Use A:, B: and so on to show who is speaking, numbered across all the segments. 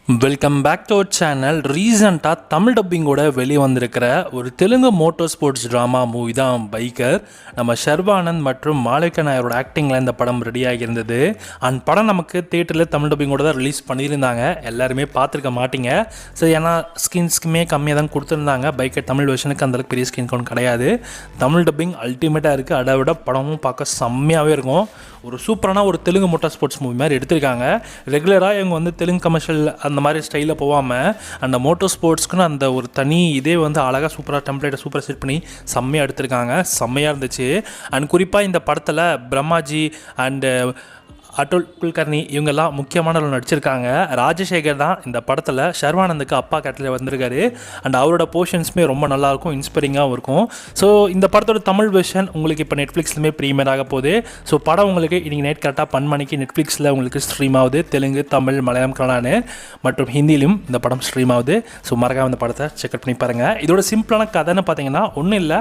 A: Welcome back to our channel. ரீசெண்டாக தமிழ் டப்பிங்கோட வெளியே வந்திருக்கிற ஒரு Telugu moto sports drama movie தான் பைக்கர். நம்ம ஷர்வானந்த் மற்றும் மாளவிகா நாயரோட ஆக்டிங்கில் இந்த படம் ரெடியாகி இருந்தது. அண்ட் படம் நமக்கு தியேட்டரில் தமிழ் டப்பிங்கோட தான் ரிலீஸ் பண்ணியிருந்தாங்க. எல்லாருமே பார்த்துருக்க மாட்டீங்க. ஸோ ஏன்னா ஸ்கின்ஸ்க்குமே கம்மியாக தான் கொடுத்துருந்தாங்க. பைக்கர் தமிழ் வெர்ஷனுக்கு அந்தளவுக்கு பெரிய ஸ்கின் கவுண்ட் கிடையாது. தமிழ் டப்பிங் அல்டிமேட்டாக இருக்குது. அதை விட படமும் பார்க்க செம்மையாகவே இருக்கும். ஒரு சூப்பரான ஒரு தெலுங்கு மோட்டோ ஸ்போர்ட்ஸ் மூவி மாதிரி எடுத்திருக்காங்க. ரெகுலராக இவங்க வந்து தெலுங்கு கமர்ஷியல் அந்த மாதிரி ஸ்டைலில் போகாமல் அந்த மோட்டோ ஸ்போர்ட்ஸ்க்குன்னு அந்த ஒரு தனி இதே வந்து அழகாக சூப்பராக டெம்ப்ளேட்டை சூப்பராக செட் பண்ணி செம்மையாக எடுத்திருக்காங்க. செம்மையாக இருந்துச்சு. அண்ட் குறிப்பாக இந்த படத்தில் பிரம்மாஜி அண்டு அட்டுல் குல்கர்னி இவங்கெல்லாம் முக்கியமான ரோல் நடிச்சிருக்காங்க. ராஜசேகர் தான் இந்த படத்தில் ஷர்வானந்துக்கு அப்பா கேரக்டரில் வந்திருக்காரு. அண்ட் அவரோட போர்ஷன்ஸுமே ரொம்ப நல்லாயிருக்கும், இன்ஸ்பைரிங்காகவும் இருக்கும். ஸோ இந்த படத்தோட தமிழ் வெர்ஷன் உங்களுக்கு இப்போ நெட்ஃப்ளிக்ஸ்லுமே ப்ரீமியர் ஆக போகுது. ஸோ படம் உங்களுக்கு இன்றைக்கி நைட் கரெக்டாக 10 மணிக்கு நெட்ஃப்ளிக்ஸில் உங்களுக்கு ஸ்ட்ரீம் ஆகுது. தெலுங்கு, தமிழ், மலையாளம், கன்னடான்னு மற்றும் ஹிந்திலையும் இந்த படம் ஸ்ட்ரீம் ஆகுது. ஸோ மறக்காம இந்த படத்தை செக் பண்ணி பாருங்கள். இதோட சிம்பிளான கதைன்னு பார்த்தீங்கன்னா ஒன்றும் இல்லை,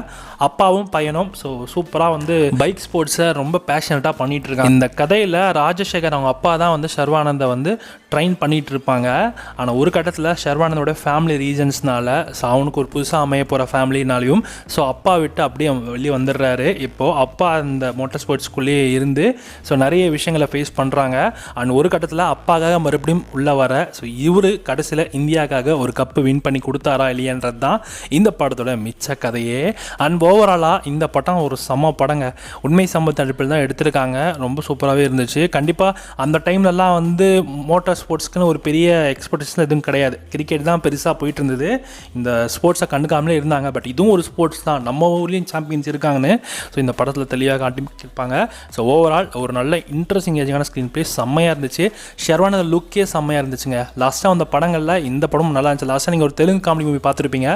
A: அப்பாவும் பையனும் ஸோ சூப்பராக வந்து பைக் ஸ்போர்ட்ஸை ரொம்ப பேஷனட்டாக பண்ணிகிட்டு இருக்காங்க. இந்த கதையில் ராஜசேகர் அவங்க அப்பா தான் வந்து ஷர்வானந்தை வந்து ட்ரெயின் பண்ணிகிட்டு இருப்பாங்க. ஆனால் ஒரு கட்டத்தில் ஷர்வானந்தோட ஃபேமிலி ரீசன்ஸ்னால ஸோ அவனுக்கு ஒரு புதுசாக அமைய போகிற ஃபேமிலினாலையும் ஸோ அப்பா விட்டு அப்படியே வெளியே வந்துடுறாரு. இப்போது அப்பா அந்த மோட்டார் ஸ்போர்ட்ஸ்குள்ளேயே இருந்து ஸோ நிறைய விஷயங்களை ஃபேஸ் பண்ணுறாங்க. அண்ட் ஒரு கட்டத்தில் அப்பாக்காக மறுபடியும் உள்ளே வர ஸோ இவர் கடைசியில் இந்தியாவுக்காக ஒரு கப்பு வின் பண்ணி கொடுத்தாரா இல்லையன்றது தான் இந்த படத்தோட மிச்ச கதையே. அண்ட் ஓவராலாக இந்த படம் ஒரு செம்ம படங்க. உண்மை சம்பவ அடிப்பில் தான் எடுத்திருக்காங்க. ரொம்ப சூப்பராகவே இருந்துச்சு. கண்டிப்பாக அந்த டைம்லலாம் வந்து மோட்டார் ஸ்போர்ட்ஸ்க்குன்னு ஒரு பெரிய எக்ஸ்பெக்டேஷன் எதுவும் கிடையாது. கிரிக்கெட் தான் பெருசாக போயிட்டு இருந்தது. இந்த ஸ்போர்ட்ஸை கண்டுக்காமலே இருந்தாங்க. பட் இதுவும் ஒரு ஸ்போர்ட்ஸ் தான், நம்ம ஊர்லேயும் சாம்பியன்ஸ் இருக்காங்கன்னு ஸோ இந்த படத்தில் தெளிவாக காட்டியிருப்பாங்க. ஸோ ஓவரால் ஒரு நல்ல இன்ட்ரெஸ்டிங் ஏஜிங்கான ஸ்க்ரீன் ப்ளே செம்மையாக இருந்துச்சு. ஷர்வானந்த லுக்கே செம்மையாக இருந்துச்சுங்க. லாஸ்ட்டாக அந்த படங்களில் இந்த படம் நல்லா இருந்துச்சு. லாஸ்ட்டாக நீங்கள் ஒரு தெலுங்கு காமெடி மூவி பார்த்துருப்பீங்க,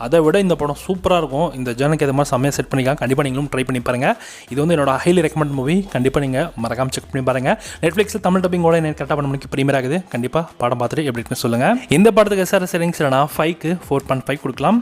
A: அதை விட இந்த படம் சூப்பராக இருக்கும். இந்த ஜேர்னுக்கு எது மாதிரி செம்மையாக செட் பண்ணிக்கலாம். கண்டிப்பாக நீங்களும் ட்ரை பண்ணி பாருங்கள். இது வந்து என்னோட ஹைலி ரெக்கமெண்ட் மூவி. கண்டிப்பாக நீங்கள் மறக்காமல் செக் பண்ணி பாருங்கள். நெட்ஃப்ளிக்ஸில் தமிழ் டப்பிங்கோட எனக்கு கரெக்டாக 10 மணிக்கு ப்ரீமியர் ஆகுது. கண்டிப்பாக படம் பார்த்துட்டு எப்படி இருக்குன்னு சொல்லுங்கள். இந்த படத்துக்கு SRS ரேட்டிங்ஸ் 5க்கு 4.5 கொடுக்கலாம்.